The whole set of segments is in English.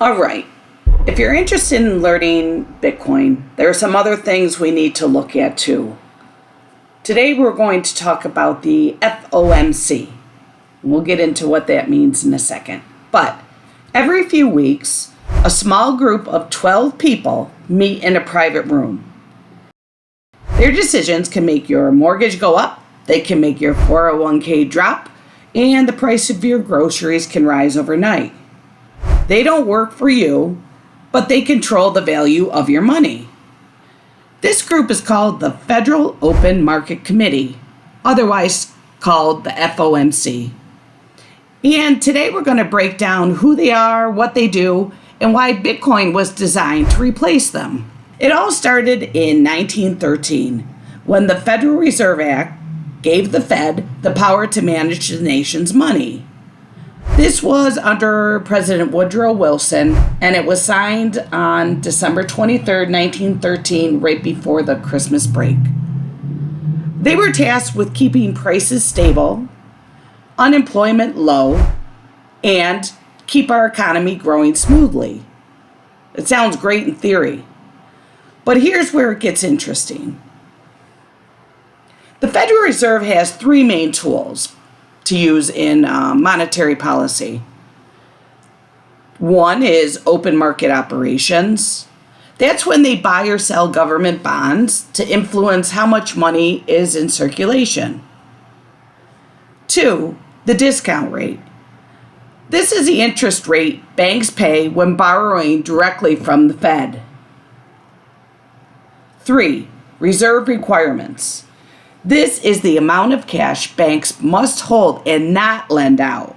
All right. If you're interested in learning Bitcoin, there are some other things we need to look at too. Today we're going to talk about the FOMC. We'll get into what that means in a second. But every few weeks, a small group of 12 people meet in a private room. Their decisions can make your mortgage go up, they can make your 401k drop, and the price of your groceries can rise overnight. They don't work for you, but they control the value of your money. This group is called the Federal Open Market Committee, otherwise called the FOMC. And today we're going to break down who they are, what they do, and why Bitcoin was designed to replace them. It all started in 1913, when the Federal Reserve Act gave the Fed the power to manage the nation's money. This was under President Woodrow Wilson, and it was signed on December 23rd, 1913, right before the Christmas break. They were tasked with keeping prices stable, unemployment low, and keep our economy growing smoothly. It sounds great in theory, but here's where it gets interesting. The Federal Reserve has three main tools to use in monetary policy. One is open market operations. That's when they buy or sell government bonds to influence how much money is in circulation. Two, the discount rate. This is the interest rate banks pay when borrowing directly from the Fed. Three, reserve requirements. This is the amount of cash banks must hold and not lend out.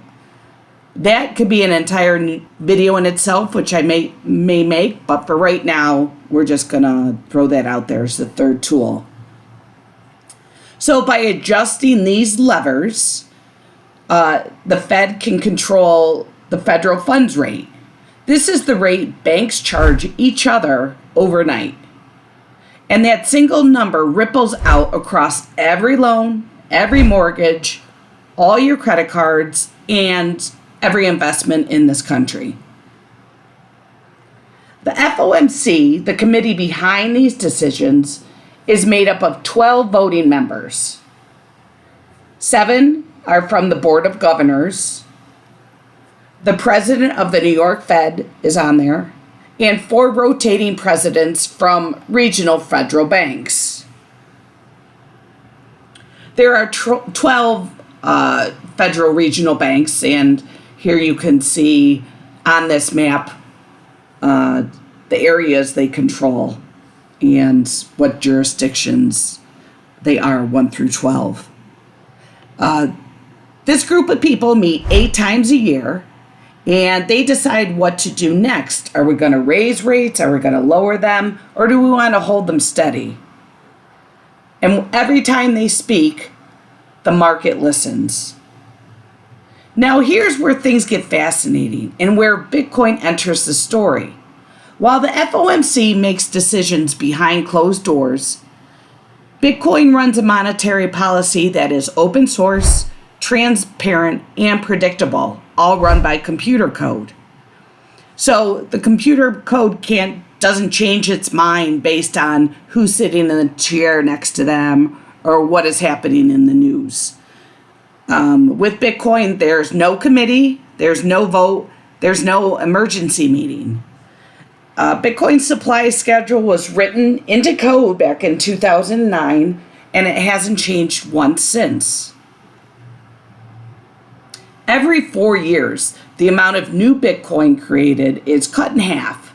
That could be an entire video in itself, which I may make, but for right now, we're just going to throw that out there as the third tool. So by adjusting these levers, the Fed can control the federal funds rate. This is the rate banks charge each other overnight. And that single number ripples out across every loan, every mortgage, all your credit cards, and every investment in this country. The FOMC, the committee behind these decisions, is made up of 12 voting members. 7 are from the Board of Governors. The president of the New York Fed is on there, and 4 rotating presidents from regional federal banks. There are 12 federal regional banks, and here you can see on this map the areas they control and what jurisdictions they are, 1 through 12. This group of people meet 8 times a year, and they decide what to do next. Are we going to raise rates? Are we going to lower them? Or do we want to hold them steady? And every time they speak, the market listens. Now here's where things get fascinating and where Bitcoin enters the story. While the FOMC makes decisions behind closed doors, Bitcoin runs a monetary policy that is open source, transparent, and predictable, all run by computer code. So the computer code doesn't change its mind based on who's sitting in the chair next to them or what is happening in the news. With Bitcoin, there's no committee, there's no vote, there's no emergency meeting. Bitcoin's supply schedule was written into code back in 2009, and it hasn't changed once since. Every 4 years, the amount of new Bitcoin created is cut in half.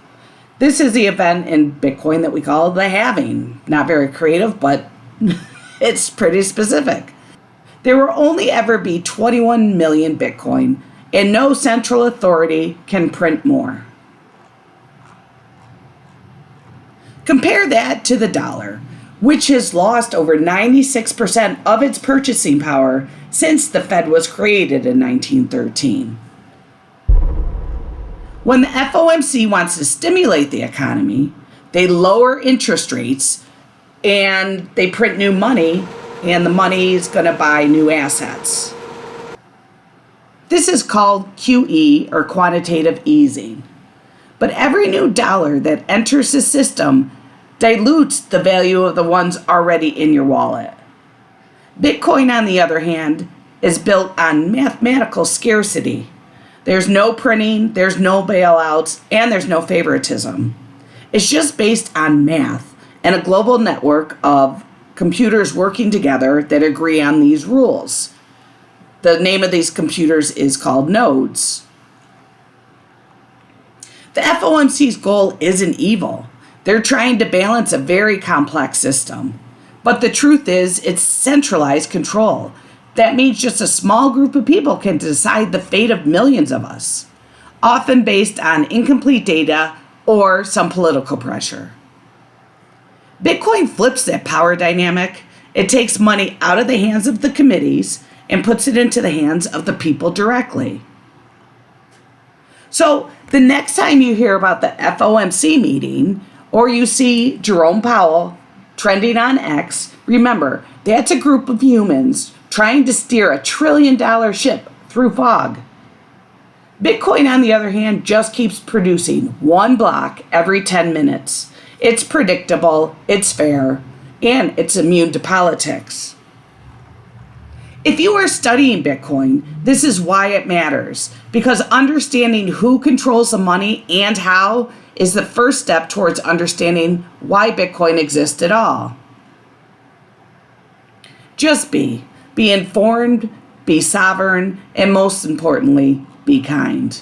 This is the event in Bitcoin that we call the halving. Not very creative, but it's pretty specific. There will only ever be 21 million Bitcoin, and no central authority can print more. Compare that to the dollar, which has lost over 96% of its purchasing power since the Fed was created in 1913. When the FOMC wants to stimulate the economy, they lower interest rates and they print new money, and the money is going to buy new assets. This is called QE, or quantitative easing. But every new dollar that enters the system dilutes the value of the ones already in your wallet. Bitcoin, on the other hand, is built on mathematical scarcity. There's no printing, there's no bailouts, and there's no favoritism. It's just based on math and a global network of computers working together that agree on these rules. The name of these computers is called nodes. The FOMC's goal isn't evil. They're trying to balance a very complex system. But the truth is, it's centralized control. That means just a small group of people can decide the fate of millions of us, often based on incomplete data or some political pressure. Bitcoin flips that power dynamic. It takes money out of the hands of the committees and puts it into the hands of the people directly. So the next time you hear about the FOMC meeting or you see Jerome Powell trending on X, remember, that's a group of humans trying to steer $1 trillion ship through fog. Bitcoin, on the other hand, just keeps producing one block every 10 minutes. It's predictable, it's fair, and it's immune to politics. If you are studying Bitcoin, this is why it matters, because understanding who controls the money and how is the first step towards understanding why Bitcoin exists at all. Just be informed, be sovereign, and most importantly, be kind.